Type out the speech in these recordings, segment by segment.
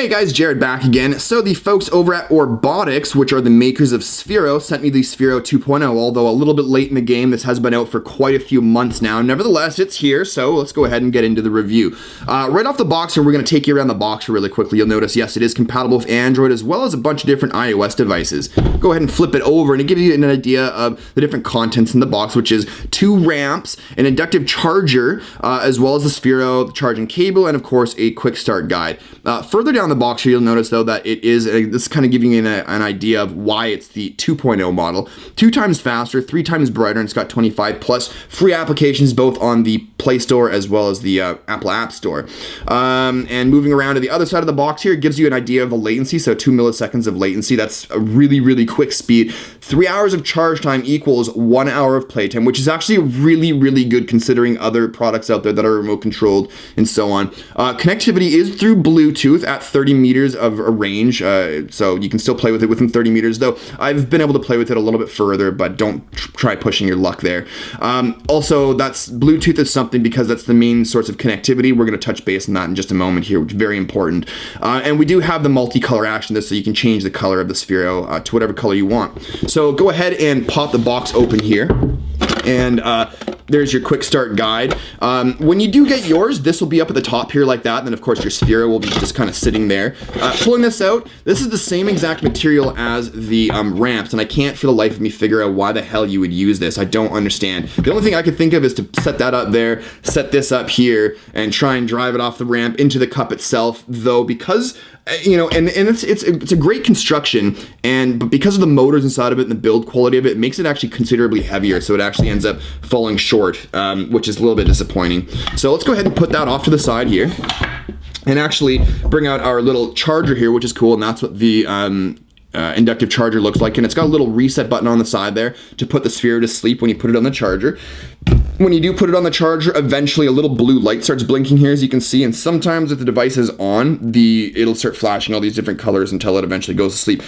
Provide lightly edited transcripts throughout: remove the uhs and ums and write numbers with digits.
Hey guys, Jared back again. So the folks over at Orbotics, which are the makers of SPHERO, sent me the SPHERO 2.0, although a little bit late in the game. This has been out for quite a few months now. Nevertheless, it's here, so let's go ahead and get into the review. Right off the box here, we're going to take you around the box really quickly. You'll notice, yes, it is compatible with Android as well as a bunch of different iOS devices. Go ahead and flip it over and it gives you an idea of the different contents in the box, which is 2 ramps, an inductive charger, as well as the SPHERO, the charging cable, and of course a quick start guide. Further down the box here, you'll notice though that it is, this is kind of giving you an idea of why it's the 2.0 model. 2 times faster, 3 times brighter, and it's got 25 plus free applications both on the Play Store as well as the Apple App Store. And moving around to the other side of the box here, it gives you an idea of the latency, so 2 milliseconds of latency. That's a really, really quick speed. 3 hours of charge time equals 1 hour of playtime, which is actually really, really good considering other products out there that are remote controlled and so on. Connectivity is through Bluetooth at 30 meters of a range, so you can still play with it within 30 meters, though I've been able to play with it a little bit further, but don't try pushing your luck there. Also, that's Bluetooth is something because that's the main source of connectivity. We're going to touch base on that in just a moment here, which is very important. And we do have the multicolor action, so you can change the color of the SPHERO to whatever color you want. So go ahead and pop the box open here. And there's your quick start guide. When you do get yours, this will be up at the top here like that. And then of course your SPHERO will be just kind of sitting there. Pulling this out, this is the same exact material as the ramps. And I can't for the life of me figure out why the hell you would use this. I don't understand. The only thing I could think of is to set that up there, set this up here, and try and drive it off the ramp into the cup itself. Though because you know, and it's a great construction, but because of the motors inside of it and the build quality of it, it makes it actually considerably heavier, so it actually ends up falling short, which is a little bit disappointing. So let's go ahead and put that off to the side here, and actually bring out our little charger here, which is cool, and that's what the inductive charger looks like, and it's got a little reset button on the side there to put the SPHERO to sleep when you put it on the charger. When you do put it on the charger, eventually a little blue light starts blinking here, as you can see, and sometimes if the device is on, it'll start flashing all these different colors until it eventually goes to sleep,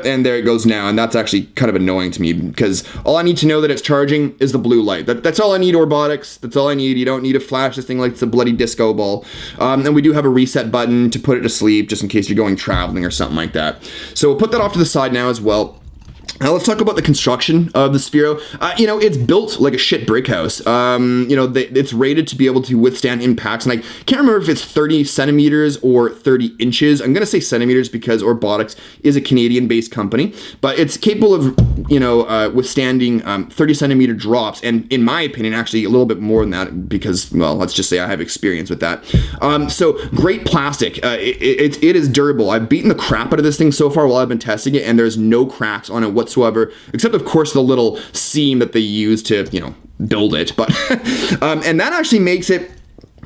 and there it goes now, and that's actually kind of annoying to me, because all I need to know that it's charging is the blue light. That's all I need, Orbotics. That's all I need. You don't need to flash this thing like it's a bloody disco ball. And we do have a reset button to put it to sleep, just in case you're going traveling or something like that. So we'll put that off to the side now as well. Now let's talk about the construction of the SPHERO. You know, it's built like a shit brick house. You know, it's rated to be able to withstand impacts, and I can't remember if it's 30 centimeters or 30 inches. I'm gonna say centimeters because Orbotics is a Canadian-based company, but it's capable of, you know, withstanding 30 centimeter drops, and in my opinion, actually a little bit more than that because, well, let's just say I have experience with that. So great plastic. It is durable. I've beaten the crap out of this thing so far while I've been testing it, and there's no cracks on it whatsoever, except of course the little seam that they use to, you know, build it. But and that actually makes it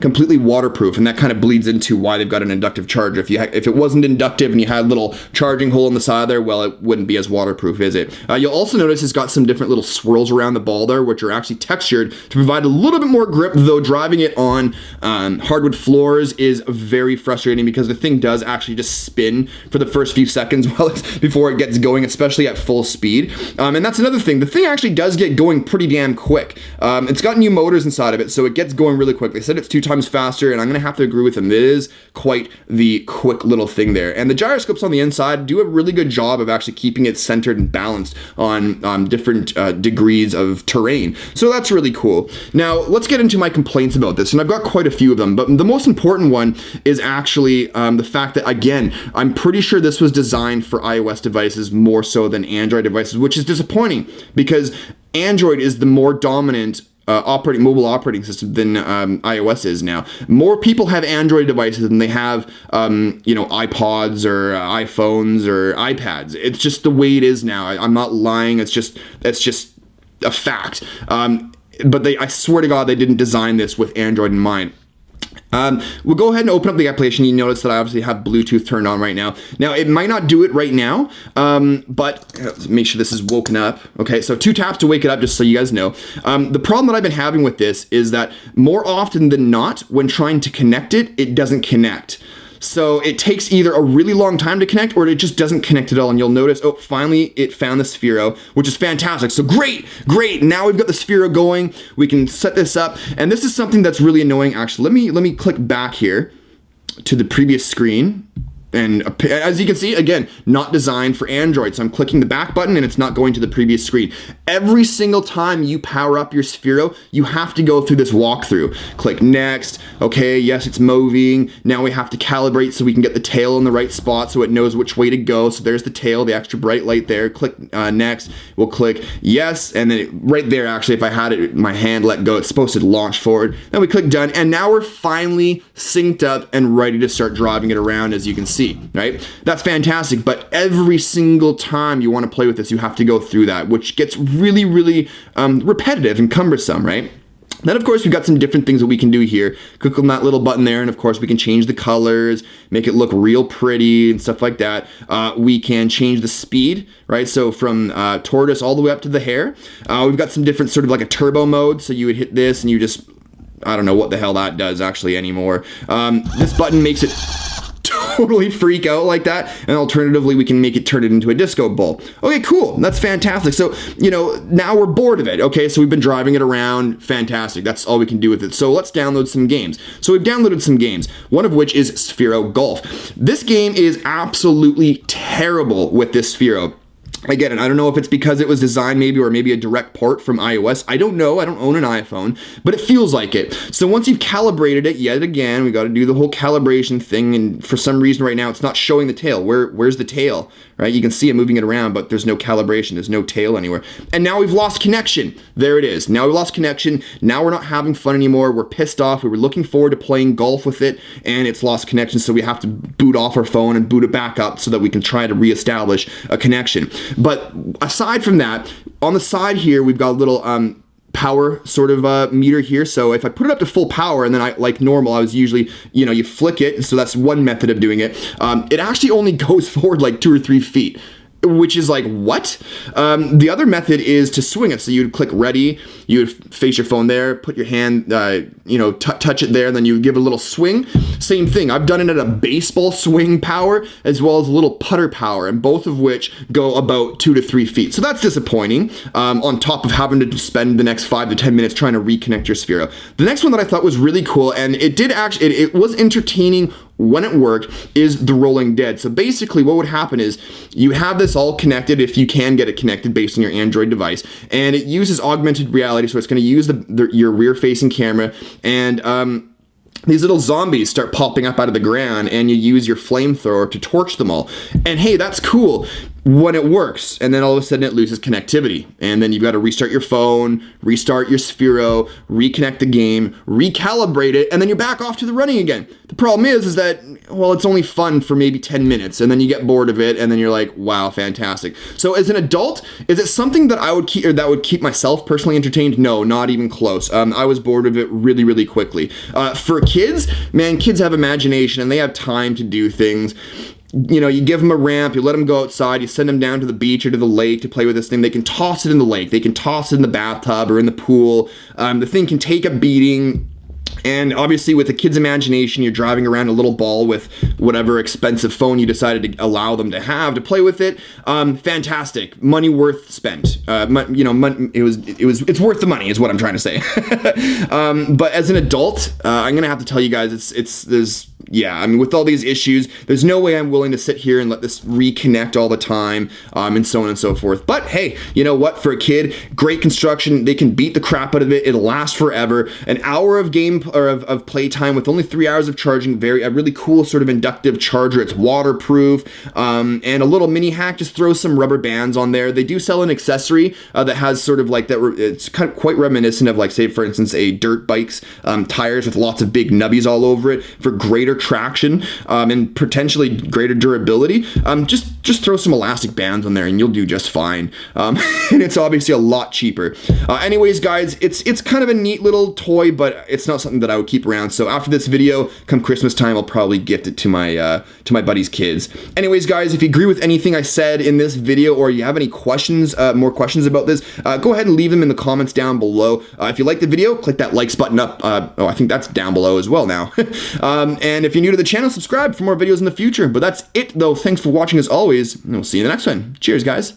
completely waterproof, and that kind of bleeds into why they've got an inductive charger. If it wasn't inductive and you had a little charging hole on the side there, well, it wouldn't be as waterproof, is it? You'll also notice it's got some different little swirls around the ball there, which are actually textured to provide a little bit more grip, though driving it on hardwood floors is very frustrating because the thing does actually just spin for the first few seconds before it gets going, especially at full speed. And that's another thing. The thing actually does get going pretty damn quick. It's got new motors inside of it, so it gets going really quick. They said it's 2 times faster, and I'm gonna have to agree with them. It is quite the quick little thing there. And the gyroscopes on the inside do a really good job of actually keeping it centered and balanced on different degrees of terrain. So that's really cool. Now let's get into my complaints about this, and I've got quite a few of them, but the most important one is actually the fact that, again, I'm pretty sure this was designed for iOS devices more so than Android devices, which is disappointing because Android is the more dominant mobile operating system than iOS is now. More people have Android devices than they have, you know, iPods or iPhones or iPads. It's just the way it is now. I'm not lying. It's just a fact. But I swear to God, they didn't design this with Android in mind. We'll go ahead and open up the application. You notice that I obviously have Bluetooth turned on right now. Now, it might not do it right now, but let's make sure this is woken up. Okay, so 2 taps to wake it up, just so you guys know. The problem that I've been having with this is that more often than not, when trying to connect it, it doesn't connect. So it takes either a really long time to connect or it just doesn't connect at all. And you'll notice, oh, finally it found the SPHERO, which is fantastic. So great. Now we've got the SPHERO going. We can set this up. And this is something that's really annoying, actually. Let me click back here to the previous screen. And as you can see, again, not designed for Android. So I'm clicking the back button and it's not going to the previous screen. Every single time you power up your SPHERO, you have to go through this walkthrough. Click next. Okay, yes, it's moving. Now we have to calibrate so we can get the tail in the right spot so it knows which way to go. So there's the tail, the extra bright light there. Click next. We'll click yes. And then right there, actually, if I had it, my hand let go, it's supposed to launch forward. Then we click done. And now we're finally synced up and ready to start driving it around, as you can see. Right? That's fantastic, but every single time you want to play with this, you have to go through that, which gets really, really repetitive and cumbersome, right? Then, of course, we've got some different things that we can do here. Click on that little button there, and of course, we can change the colors, make it look real pretty and stuff like that. We can change the speed, right? So from tortoise all the way up to the hare. We've got some different sort of like a turbo mode. So you would hit this and you just, I don't know what the hell that does actually anymore. This button makes it totally freak out like that, and alternatively we can make it turn it into a disco ball. Okay, cool, that's fantastic. So, you know, now we're bored of it. Okay, so we've been driving it around, fantastic, that's all we can do with it. So let's download some games. So we've downloaded some games, one of which is SPHERO Golf. This game is absolutely terrible with this SPHERO. I get it. I don't know if it's because it was designed maybe, or maybe a direct port from iOS. I don't know. I don't own an iPhone, but it feels like it. So once you've calibrated it, yet again, we got to do the whole calibration thing. And for some reason right now, it's not showing the tail. Where's the tail, right? You can see it moving it around, but there's no calibration. There's no tail anywhere. And now we've lost connection. There it is. Now we lost connection. Now we're not having fun anymore. We're pissed off. We were looking forward to playing golf with it, and it's lost connection. So we have to boot off our phone and boot it back up so that we can try to reestablish a connection. But aside from that, on the side here, we've got a little power sort of meter here. So if I put it up to full power, and then I, like normal, I was usually, you know, you flick it. So that's one method of doing it. It actually only goes forward like 2 or 3 feet, which is like, what? The other method is to swing it. So you'd click ready, you would face your phone there, put your hand, touch it there, and then you give it a little swing. Same thing. I've done it at a baseball swing power as well as a little putter power, and both of which go about 2 to 3 feet. So that's disappointing, on top of having to spend the next 5 to 10 minutes trying to reconnect your SPHERO. The next one that I thought was really cool, and it did actually, it was entertaining when it worked, is the rolling dead. So basically what would happen is you have this all connected, if you can get it connected based on your Android device, and it uses augmented reality. So it's going to use your rear facing camera, and these little zombies start popping up out of the ground, and you use your flamethrower to torch them all. And hey, that's cool when it works, and then all of a sudden it loses connectivity, and then you've got to restart your phone, restart your SPHERO, reconnect the game, recalibrate it, and then you're back off to the running again. The problem is that, well, it's only fun for maybe 10 minutes, and then you get bored of it, and then you're like, wow, fantastic. So as an adult, is it something that I would keep, or that would keep myself personally entertained? No, not even close. I was bored of it really, really quickly. For kids, man, kids have imagination, and they have time to do things. You know, you give them a ramp, you let them go outside, you send them down to the beach or to the lake to play with this thing. They can toss it in the lake, they can toss it in the bathtub or in the pool. The thing can take a beating. And obviously with a kid's imagination, you're driving around a little ball with whatever expensive phone you decided to allow them to have to play with it. Fantastic, money worth spent. It's worth the money is what I'm trying to say. But as an adult, I'm gonna have to tell you guys, with all these issues, there's no way I'm willing to sit here and let this reconnect all the time, and so on and so forth. But hey, you know what? For a kid, great construction. They can beat the crap out of it. It'll last forever. An hour of game or of play time with only 3 hours of charging. A really cool sort of inductive charger. It's waterproof, and a little mini hack. Just throw some rubber bands on there. They do sell an accessory that has sort of like that. It's kind of quite reminiscent of, like, say for instance, a dirt bike's tires with lots of big nubbies all over it for greater traction and potentially greater durability. Just throw some elastic bands on there and you'll do just fine. And it's obviously a lot cheaper. Anyways, guys, it's kind of a neat little toy, but it's not something that I would keep around. So after this video, come Christmas time, I'll probably gift it to my buddy's kids. Anyways, guys, if you agree with anything I said in this video, or you have any questions, more questions about this, go ahead and leave them in the comments down below. If you like the video, click that likes button up. I think that's down below as well now. And if you're new to the channel, subscribe for more videos in the future. But that's it, though. Thanks for watching as always, and we'll see you in the next one. Cheers, guys.